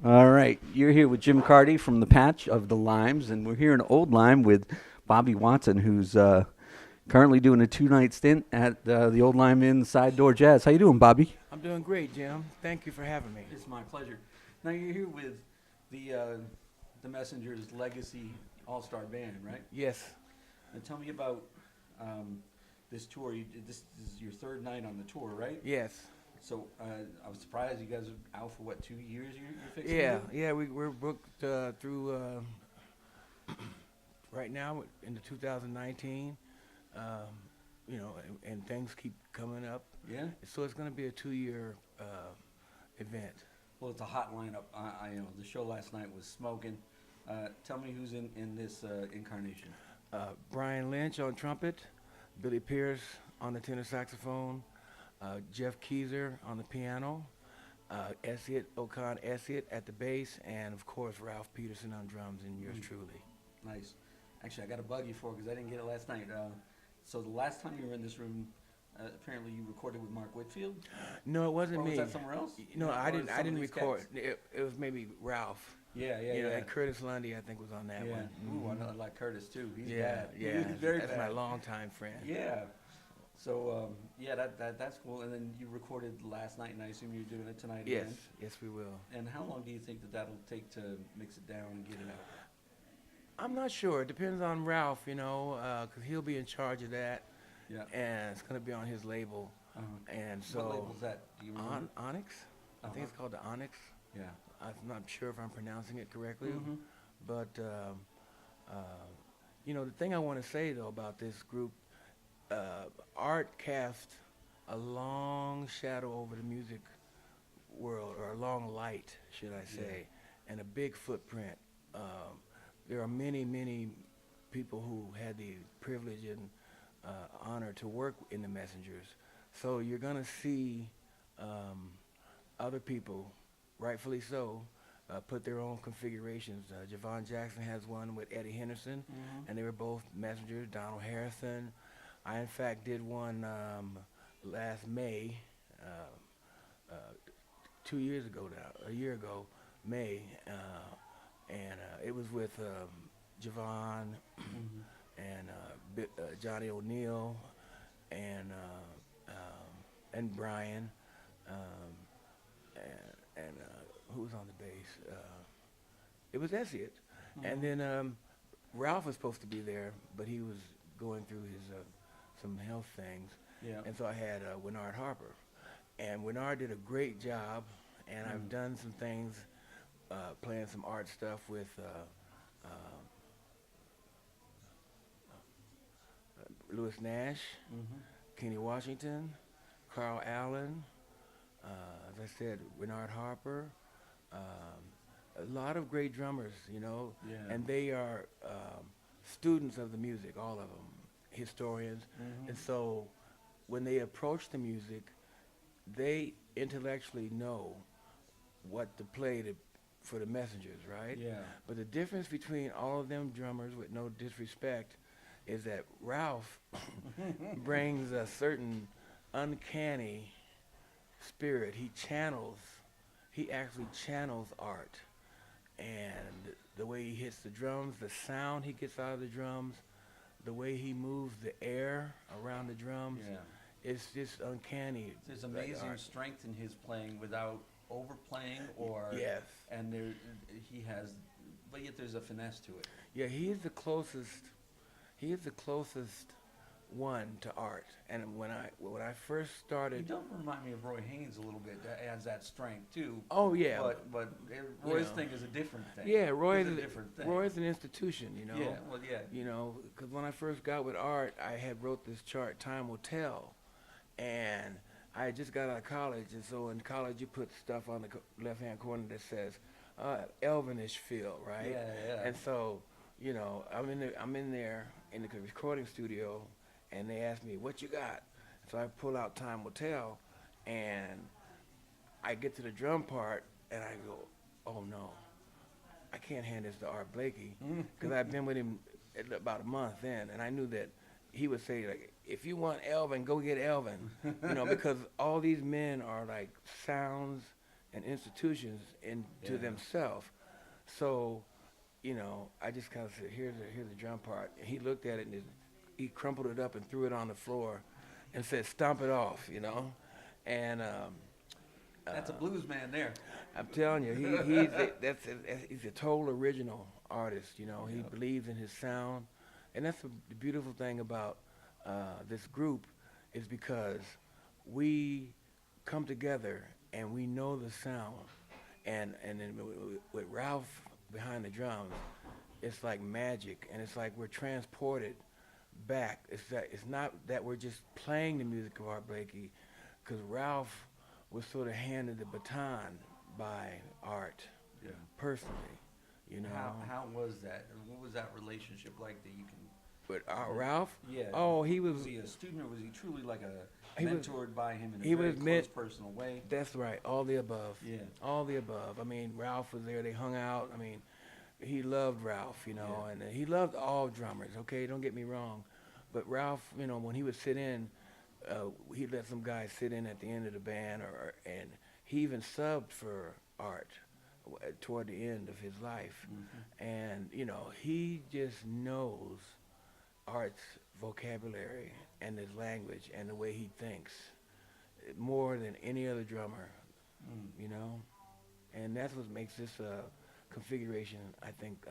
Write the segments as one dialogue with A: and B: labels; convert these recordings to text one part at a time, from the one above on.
A: All right, you're here with Jim Carty from the Patch of the Limes, and we're here in Old Lyme with Bobby Watson, who's currently doing a two-night stint at the Old Lyme Inn Side Door Jazz. How you doing, Bobby?
B: I'm doing great, Jim. Thank you for having me.
A: It's my pleasure. Now you're here with the Messengers Legacy All-Star Band, right?
B: Yes.
A: And tell me about this tour. This is your third night on the tour, right?
B: Yes.
A: So I was surprised you guys are out for what, 2 years you're fixing
B: Yeah.
A: to do?
B: Yeah. We're booked through right now into 2019. Um, and things keep coming up.
A: Yeah.
B: So it's going to be a 2-year event.
A: Well, it's a hot lineup. The show last night was smoking. Tell me who's in this incarnation.
B: Brian Lynch on trumpet, Billy Pierce on the tenor saxophone, Jeff Keezer on the piano, Okan Esiet at the bass, and of course Ralph Peterson on drums, and yours truly.
A: Nice. Actually, I got a bug you for because I didn't get it last night. So the last time you were in this room, apparently you recorded with Mark Whitfield.
B: No, it wasn't
A: Or was
B: me.
A: that somewhere else?
B: No, I
A: Or
B: didn't. I
A: some of
B: didn't
A: these
B: record.
A: cats?
B: It was maybe Ralph.
A: Yeah,
B: And Curtis Lundy, I think, was on that
A: Yeah.
B: one.
A: Ooh, I like Curtis too. He's
B: Yeah,
A: bad.
B: yeah.
A: He's very
B: That's
A: bad.
B: my longtime friend.
A: Yeah. So that's cool. And then you recorded last night, and I assume you're doing it tonight
B: Yes,
A: again.
B: yes, we will.
A: And how long do you think that'll take to mix it down and get it out?
B: I'm not sure. It depends on Ralph, because he'll be in charge of that,
A: Yeah.
B: and it's going to be on his label.
A: Uh-huh.
B: And
A: What
B: so,
A: label's that? Do you remember?
B: Onyx. I think
A: Uh-huh.
B: it's called the Onyx.
A: Yeah.
B: I'm not sure if I'm pronouncing it correctly,
A: Mhm.
B: but the thing I want to say though about this group, art cast a long shadow over the music world, or a long light, should I say, and a big footprint. There are many, many people who had the privilege and honor to work in the Messengers. So you're going to see other people, rightfully so, put their own configurations. Javon Jackson has one with Eddie Henderson,
A: Mhm.
B: and they were both Messengers. Donald Harrison. I, in fact, did one last May, uh, 2 years ago now, a year ago, May, and it was with Javon
A: Mhm.
B: and Johnny O'Neill and Brian and who was on the bass? It was Esiet. And then Ralph was supposed to be there, but he was going through his some health things.
A: Yeah.
B: And so I had Winnard Harper. And Winnard did a great job, and I've done some things, playing some art stuff with Lewis Nash,
A: Mhm.
B: Kenny Washington, Carl Allen, as I said, Winnard Harper, a lot of great drummers,
A: Yeah.
B: and they are students of the music, all of them, historians.
A: Mhm.
B: And so when they approach the music, they intellectually know what to play for the Messengers, right?
A: Yeah.
B: But the difference between all of them drummers, with no disrespect, is that Ralph brings a certain uncanny spirit. He actually channels art. And the way he hits the drums, the sound he gets out of the drums, the way he moves the air around the drums,
A: Yeah.
B: it's just uncanny.
A: There's
B: like
A: amazing
B: art.
A: strength in his playing without overplaying or.
B: Yes.
A: And he has, but yet there's a finesse to it.
B: Yeah, he is the closest one to art. And when I first
A: He
B: started,
A: does remind me of Roy Haynes a little bit. That has that strength too.
B: oh yeah,
A: But Roy's
B: know.
A: thing is a different thing.
B: yeah, Roy's
A: It's a different thing.
B: Roy's an institution,
A: Yeah. Well, yeah.
B: Because when I first got with art, I had wrote this chart, Time Will Tell, and I had just got out of college, and so in college you put stuff on the left-hand corner that says Elvinish feel, right?
A: Yeah. Yeah.
B: And so, I'm in there in the recording studio, and they asked me, "What you got?" So I pull out Time Will Tell, and I get to the drum part, and I go, "Oh no, I can't hand this to Art Blakey," because I've been with him about a month in, and I knew that he would say, like, "If you want Elvin, go get Elvin," because all these men are like sounds and institutions into themselves. So, I just kind of said, here's the drum part. And he looked at it and he crumpled it up and threw it on the floor and said, stomp it off, And
A: That's a blues man there.
B: I'm telling you, he's a total original artist. He believes in his sound, and that's the beautiful thing about this group is because we come together and we know the sound, and then with Ralph behind the drums, it's like magic, and it's like we're transported back. It's not that we're just playing the music of Art Blakey, because Ralph was sort of handed the baton by Art, personally.
A: How was that? And what was that relationship like that you can?
B: With Ralph?
A: Yeah.
B: Oh, he was.
A: Was he a student, or was he truly like
B: He was-
A: mentored by him in a very close, personal way?
B: That's right. All the above.
A: Yeah.
B: All the above. I mean, Ralph was there. They hung out. I mean, he loved Ralph, and he loved all drummers. Okay, don't get me wrong, but Ralph, when he would sit in, he'd let some guys sit in at the end of the band, and he even subbed for Art toward the end of his life, and he just knows Art's vocabulary and his language and the way he thinks more than any other drummer, and that's what makes this configuration, I think,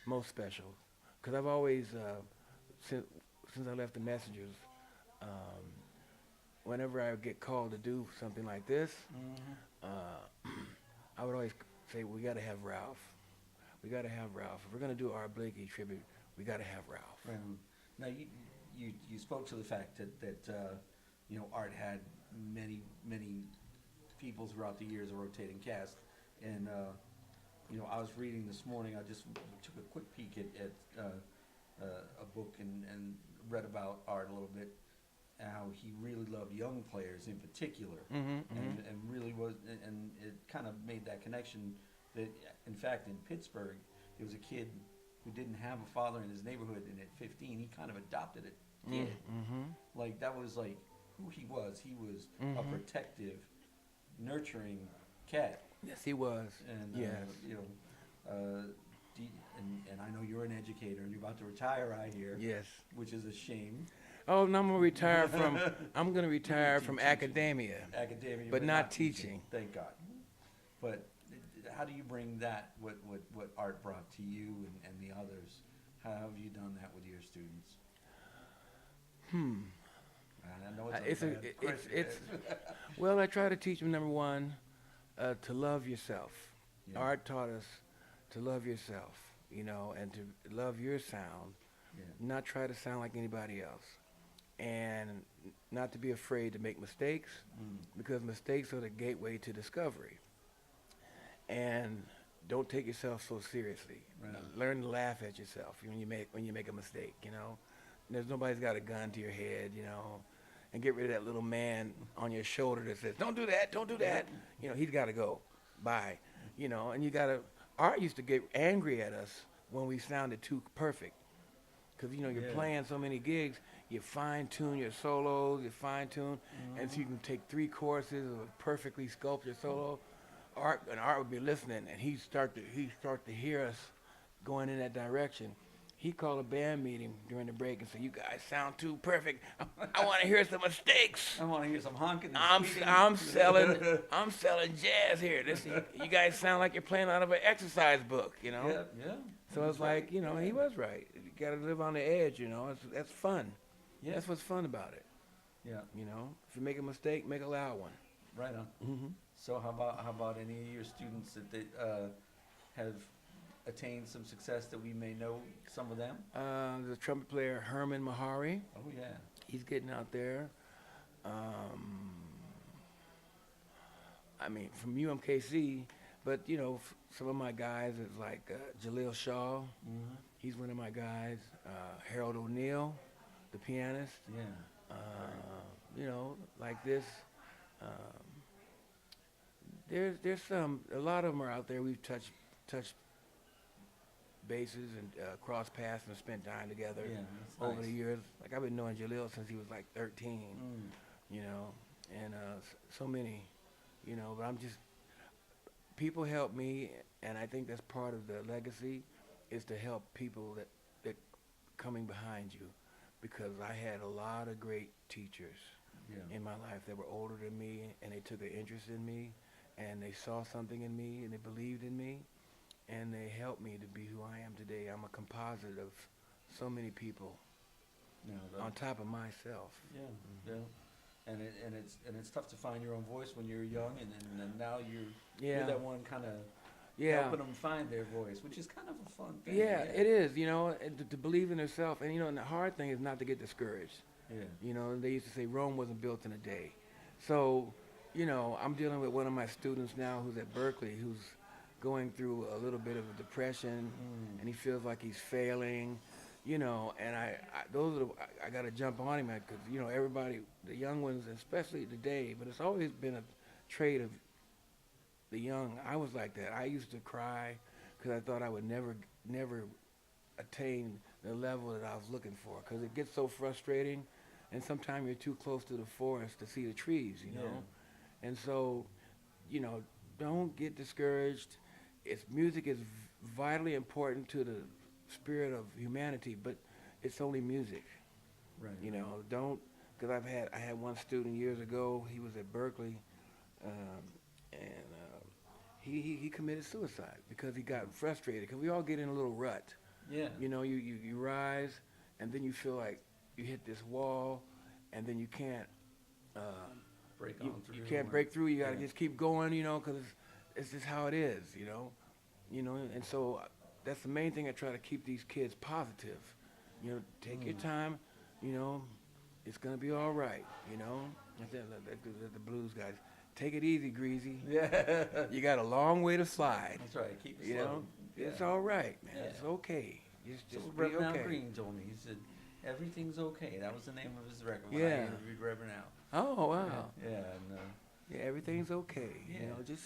B: most special. Because I've always, since I left the Messengers, whenever I get called to do something like this, I would always say, we got to have Ralph. We got to have Ralph. If we're going to do our Blakey tribute, we got to have Ralph.
A: Right. Now you spoke to the fact that Art had many people throughout the years, a rotating cast, and I was reading this morning. I just took a quick peek at a book and read about Art a little bit. How he really loved young players in particular, and really was, and it kind of made that connection that, in fact, in Pittsburgh, there was a kid who didn't have a father in his neighborhood, and at 15, he kind of adopted a kid. Like, that was like who he was. He was a protective, nurturing cat.
B: Yes, he was.
A: And
B: yes.
A: And I know you're an educator, and you're about to retire, I hear.
B: Yes.
A: Which is a shame.
B: Oh, and I'm gonna retire from academia.
A: Academia,
B: but not teaching.
A: Thank God. But how do you bring that, what Art brought to you and the others? How have you done that with your students? I know it's
B: well, I try to teach them, number one, to love yourself. Yeah. Art taught us to love yourself, and to love your sound, not try to sound like anybody else, and not to be afraid to make mistakes, because mistakes are the gateway to discovery. And don't take yourself so seriously. Right. Learn to laugh at yourself when you make a mistake. There's nobody's got a gun to your head, and get rid of that little man on your shoulder that says, "Don't do that, don't do that." He's got to go. Bye. And you got to. Art used to get angry at us when we sounded too perfect, because you're playing so many gigs. You fine tune your solos, and so you can take 3 choruses of a perfectly sculpted solo. Art would be listening, and he'd start to hear us going in that direction. He'd call a band meeting during the break and say, "You guys sound too perfect. I want to hear some mistakes.
A: I want to hear some honking."
B: I'm selling jazz here. You guys sound like you're playing out of an exercise book,
A: Yeah.
B: So it's like, he was right. You got to live on the edge, That's fun.
A: Yeah.
B: That's what's fun about it.
A: Yeah.
B: If you make a mistake, make a loud one.
A: Right on. So how about any of your students that have attained some success that we may know some of them?
B: The trumpet player Herman Mahari.
A: Oh yeah.
B: He's getting out there. From UMKC, but some of my guys is like Jaleel Shaw. He's one of my guys. Harold O'Neill, the pianist.
A: Yeah.
B: Like this. There's a lot of them are out there. We've touched bases and crossed paths and spent time together over the years. Like, I've been knowing Jaleel since he was like 13, and so many, but people help me, and I think that's part of the legacy, is to help people that coming behind you, because I had a lot of great teachers
A: Yeah.
B: in my life that were older than me, and they took an interest in me, and they saw something in me, and they believed in me, and they helped me to be who I am today. I'm a composite of so many people
A: No,
B: on top of myself.
A: yeah, yeah. And it's tough to find your own voice when you're young, and now you're
B: Yeah.
A: that one kind of
B: Yeah.
A: helping them find their voice, which is kind of a fun thing.
B: Yeah, it is, and to believe in yourself. And the hard thing is not to get discouraged.
A: Yeah.
B: They used to say Rome wasn't built in a day. So, I'm dealing with one of my students now who's at Berkeley, who's going through a little bit of a depression, and he feels like he's failing, and I got to jump on him because, everybody, the young ones, especially today, but it's always been a trait of the young. I was like that. I used to cry because I thought I would never attain the level that I was looking for, because it gets so frustrating, and sometimes you're too close to the forest to see the trees, And so, don't get discouraged. Music is vitally important to the spirit of humanity, but it's only music.
A: Right.
B: Don't, because I had one student years ago. He was at Berkeley, and he committed suicide because he got frustrated. Because we all get in a little rut.
A: Yeah.
B: You rise, and then you feel like you hit this wall, and then you can't
A: Break on through.
B: You can't break through. You gotta just keep going, because it's just how it is, And so that's the main thing. I try to keep these kids positive. Take your time. It's gonna be all right. The blues guys. Take it easy, Greasy.
A: Yeah.
B: You got a long way to slide.
A: That's right. Keep it slow.
B: It's all right, man.
A: Yeah.
B: It's okay. Just
A: So
B: be
A: Reverend Al
B: okay.
A: Green told me, he said, everything's okay. That was the name of his record when
B: Yeah.
A: I interviewed Reverend Al.
B: Oh wow.
A: Yeah, and
B: Yeah, everything's okay.
A: Yeah.
B: Just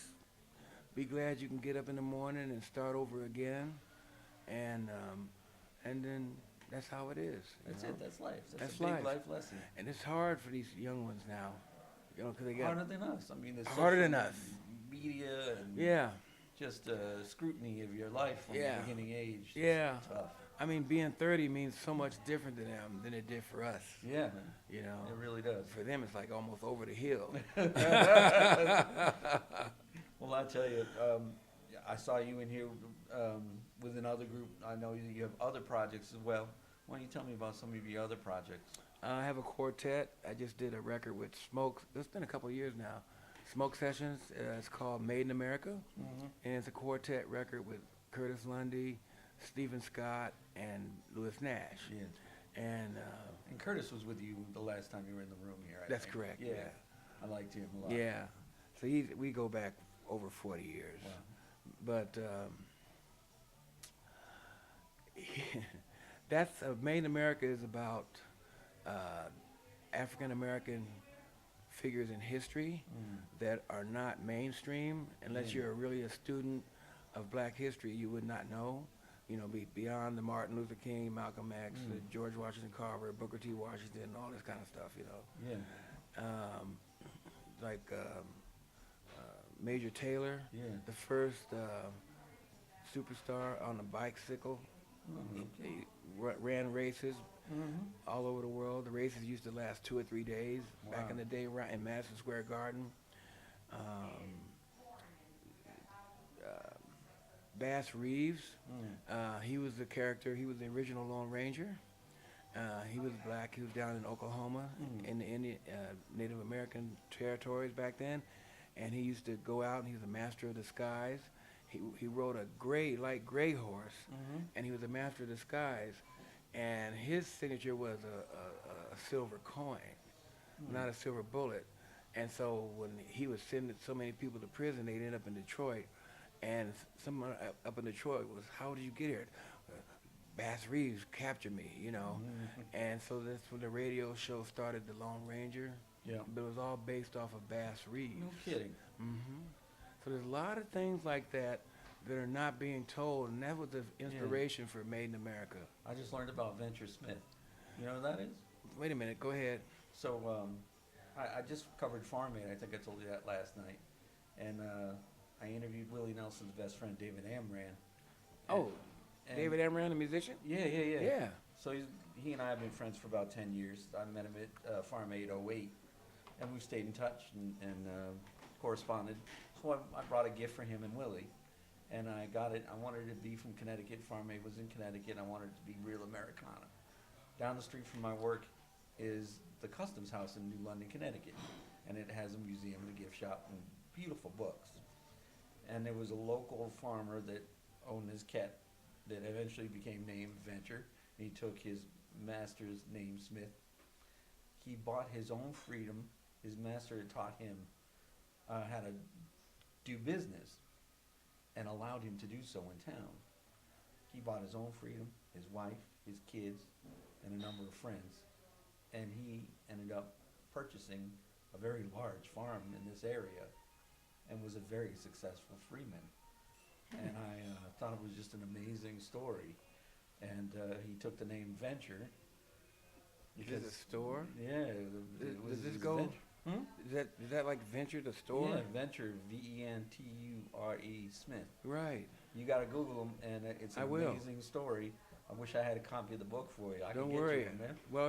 B: be glad you can get up in the morning and start over again, and then that's how it is.
A: that's it. That's life. That's
B: That's
A: a big
B: life.
A: life lesson.
B: And it's hard for these young ones now, because they got
A: Harder than us. I mean, there's
B: harder than
A: social
B: us.
A: media and
B: Yeah,
A: just scrutiny of your life from
B: Yeah.
A: the beginning age. It's
B: Yeah.
A: tough.
B: I mean, being 30 means so much different to them than it did for us.
A: Yeah,
B: It
A: it really does.
B: For them, it's like almost over the hill.
A: Well, I tell you, I saw you in here with another group. I know you have other projects as well. Why don't you tell me about some of your other projects?
B: I have a quartet. I just did a record with Smoke. It's been a couple of years now. Smoke Sessions. It's called Made in America, and it's a quartet record with Curtis Lundy, Stephen Scott, and Louis Nash.
A: Yeah.
B: And
A: And Curtis was with you the last time you were in the room here. I
B: that's
A: think.
B: correct.
A: Yeah. I liked him a lot.
B: Yeah. So we go back over 40 years.
A: Wow.
B: But that's Made in America is about African American figures in history that are not mainstream. Unless you're really a student of Black history, you would not know. Beyond the Martin Luther King, Malcolm X, the George Washington Carver, Booker T. Washington, all this kind of stuff.
A: Yeah.
B: Like Major Taylor,
A: Yeah.
B: the first superstar on a bicycle. He ran races all over the world. The races used to last 2 or 3 days back in the day in Madison Square Garden. Bass Reeves, he was the character. He was the original Lone Ranger. He was black. He was down in Oklahoma in the Indian, Native American territories back then, and he used to go out and he was a master of disguise. He rode a light gray horse, and he was a master of disguise, and his signature was a silver coin, not a silver bullet. And so when he was sending so many people to prison, they'd end up in Detroit. And someone up in Detroit was, how did you get here? Bass Reeves captured me, And so that's when the radio show started, The Lone Ranger.
A: Yeah.
B: But it was all based off of Bass Reeves.
A: No kidding.
B: So there's a lot of things like that that are not being told, and that was the inspiration for Made in America.
A: I just learned about Venture Smith. You know who that is?
B: Wait a minute, go ahead.
A: So I just covered Farm Aid. I think I told you that last night. And I interviewed Willie Willie Nelson's best friend, David Amran.
B: Oh,
A: And-
B: David Amran, the musician?
A: Yeah.
B: Yeah.
A: So he and I have been friends for about 10 years. I met him at Farm 808, and we stayed in touch and corresponded. So I brought a gift for him and Willie, and I got it. I wanted it to be from Connecticut. Farm 8 was in Connecticut, and I wanted it to be real Americana. Down the street from my work is the Customs House in New London, Connecticut, and it has a museum and a gift shop and beautiful books. And there was a local farmer that owned this cat that eventually became named Venture. And he took his master's name, Smith. He bought his own freedom. His master had taught him how to do business and allowed him to do so in town. He bought his own freedom, his wife, his kids, and a number of friends. And he ended up purchasing a very large farm in this area and was a very successful freeman. And I thought it was just an amazing story. And he took the name Venture.
B: Is it a store?
A: Yeah.
B: Does this go?
A: Hmm?
B: Is that like Venture the store?
A: Yeah, Venture, Venture Smith.
B: Right.
A: You got to Google him, and it's an
B: I will.
A: amazing story. I wish I had a copy of the book for you. I
B: Don't
A: can get
B: worry.
A: you one, man.
B: Well,